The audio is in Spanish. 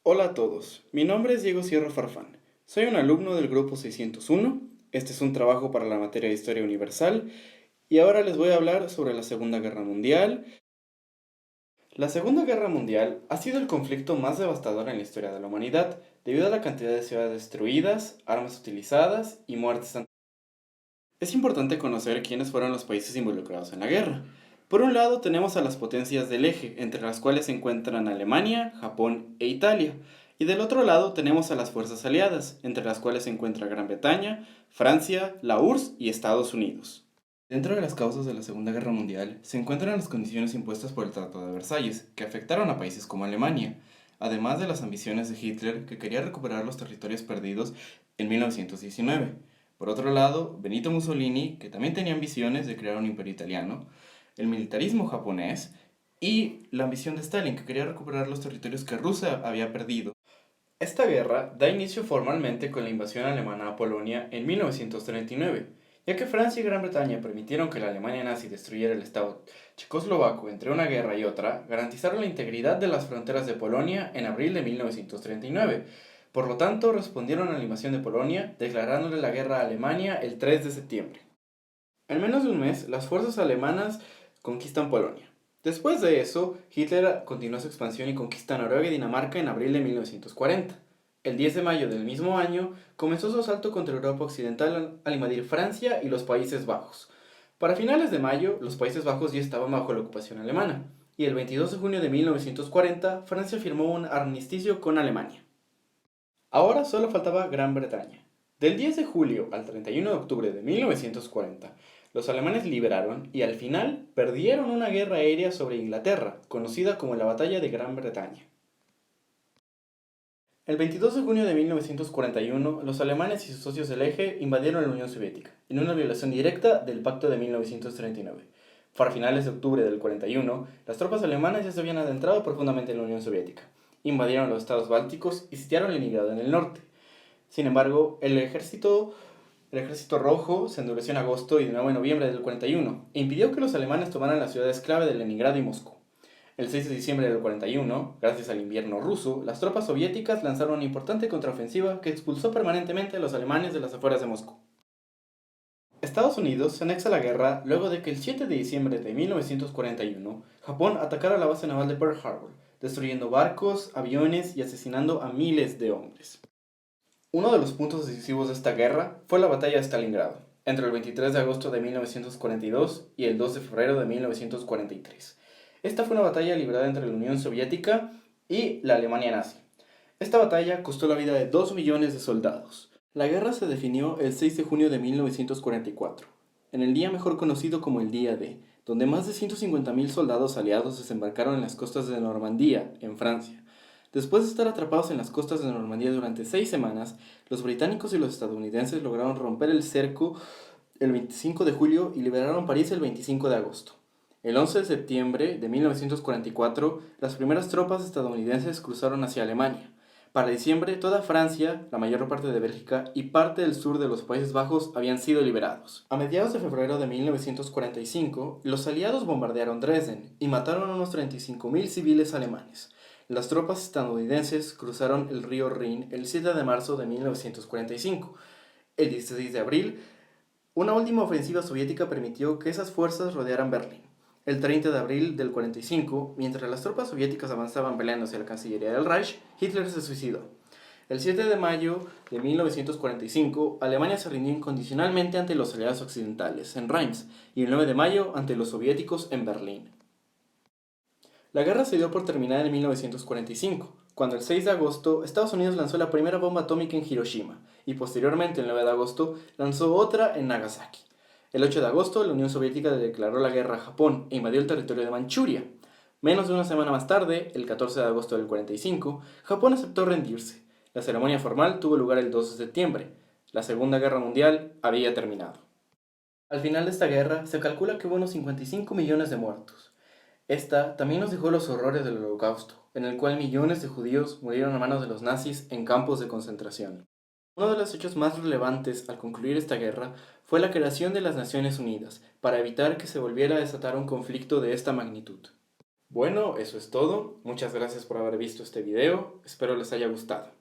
Hola a todos, mi nombre es Diego Sierra Farfán. Soy un alumno del grupo 601. Este es un trabajo para la materia de Historia Universal y ahora les voy a hablar sobre la Segunda Guerra Mundial. La Segunda Guerra Mundial ha sido el conflicto más devastador en la historia de la humanidad, debido a la cantidad de ciudades destruidas, armas utilizadas y muertes. Es importante conocer quiénes fueron los países involucrados en la guerra. Por un lado tenemos a las potencias del eje, entre las cuales se encuentran Alemania, Japón e Italia. Y del otro lado tenemos a las fuerzas aliadas, entre las cuales se encuentra Gran Bretaña, Francia, la URSS y Estados Unidos. Dentro de las causas de la Segunda Guerra Mundial se encuentran las condiciones impuestas por el Tratado de Versalles, que afectaron a países como Alemania, además de las ambiciones de Hitler, que quería recuperar los territorios perdidos en 1919. Por otro lado, Benito Mussolini, que también tenía ambiciones de crear un imperio italiano, el militarismo japonés y la ambición de Stalin, que quería recuperar los territorios que Rusia había perdido. Esta guerra da inicio formalmente con la invasión alemana a Polonia en 1939, ya que Francia y Gran Bretaña permitieron que la Alemania nazi destruyera el Estado checoslovaco entre una guerra y otra, garantizaron la integridad de las fronteras de Polonia en abril de 1939. Por lo tanto, respondieron a la invasión de Polonia, declarándole la guerra a Alemania el 3 de septiembre. En menos de un mes, las fuerzas alemanas conquistan Polonia. Después de eso, Hitler continuó su expansión y conquista Noruega y Dinamarca en abril de 1940. El 10 de mayo del mismo año, comenzó su asalto contra Europa Occidental al invadir Francia y los Países Bajos. Para finales de mayo, los Países Bajos ya estaban bajo la ocupación alemana, y el 22 de junio de 1940, Francia firmó un armisticio con Alemania. Ahora solo faltaba Gran Bretaña. Del 10 de julio al 31 de octubre de 1940, los alemanes liberaron y al final perdieron una guerra aérea sobre Inglaterra, conocida como la Batalla de Gran Bretaña. El 22 de junio de 1941, los alemanes y sus socios del eje invadieron la Unión Soviética, en una violación directa del Pacto de 1939. Para finales de octubre del 41, las tropas alemanas ya se habían adentrado profundamente en la Unión Soviética. Invadieron los estados bálticos y sitiaron Leningrado en el norte. Sin embargo, el ejército rojo se endureció en agosto y de nuevo en noviembre del 41 e impidió que los alemanes tomaran las ciudades clave de Leningrado y Moscú. El 6 de diciembre del 41, gracias al invierno ruso, las tropas soviéticas lanzaron una importante contraofensiva que expulsó permanentemente a los alemanes de las afueras de Moscú. Estados Unidos se anexa a la guerra luego de que el 7 de diciembre de 1941 Japón atacara la base naval de Pearl Harbor, destruyendo barcos, aviones y asesinando a miles de hombres. Uno de los puntos decisivos de esta guerra fue la batalla de Stalingrado, entre el 23 de agosto de 1942 y el 2 de febrero de 1943. Esta fue una batalla librada entre la Unión Soviética y la Alemania nazi. Esta batalla costó la vida de 2 millones de soldados. La guerra se definió el 6 de junio de 1944, en el día mejor conocido como el Día D, donde más de 150.000 soldados aliados desembarcaron en las costas de Normandía, en Francia. Después de estar atrapados en las costas de Normandía durante 6 semanas, los británicos y los estadounidenses lograron romper el cerco el 25 de julio y liberaron París el 25 de agosto. El 11 de septiembre de 1944, las primeras tropas estadounidenses cruzaron hacia Alemania. Para diciembre, toda Francia, la mayor parte de Bélgica y parte del sur de los Países Bajos habían sido liberados. A mediados de febrero de 1945, los aliados bombardearon Dresden y mataron a unos 35.000 civiles alemanes. Las tropas estadounidenses cruzaron el río Rin el 7 de marzo de 1945. El 16 de abril, una última ofensiva soviética permitió que esas fuerzas rodearan Berlín. El 30 de abril del 45, mientras las tropas soviéticas avanzaban peleando hacia la Cancillería del Reich, Hitler se suicidó. El 7 de mayo de 1945, Alemania se rindió incondicionalmente ante los aliados occidentales en Reims y el 9 de mayo ante los soviéticos en Berlín. La guerra se dio por terminada en 1945, cuando el 6 de agosto Estados Unidos lanzó la primera bomba atómica en Hiroshima y posteriormente el 9 de agosto lanzó otra en Nagasaki. El 8 de agosto la Unión Soviética declaró la guerra a Japón e invadió el territorio de Manchuria. Menos de una semana más tarde, el 14 de agosto del 45, Japón aceptó rendirse. La ceremonia formal tuvo lugar el 2 de septiembre. La Segunda Guerra Mundial había terminado. Al final de esta guerra se calcula que hubo unos 55 millones de muertos. Esta también nos dejó los horrores del Holocausto, en el cual millones de judíos murieron a manos de los nazis en campos de concentración. Uno de los hechos más relevantes al concluir esta guerra fue la creación de las Naciones Unidas, para evitar que se volviera a desatar un conflicto de esta magnitud. Bueno, eso es todo. Muchas gracias por haber visto este video. Espero les haya gustado.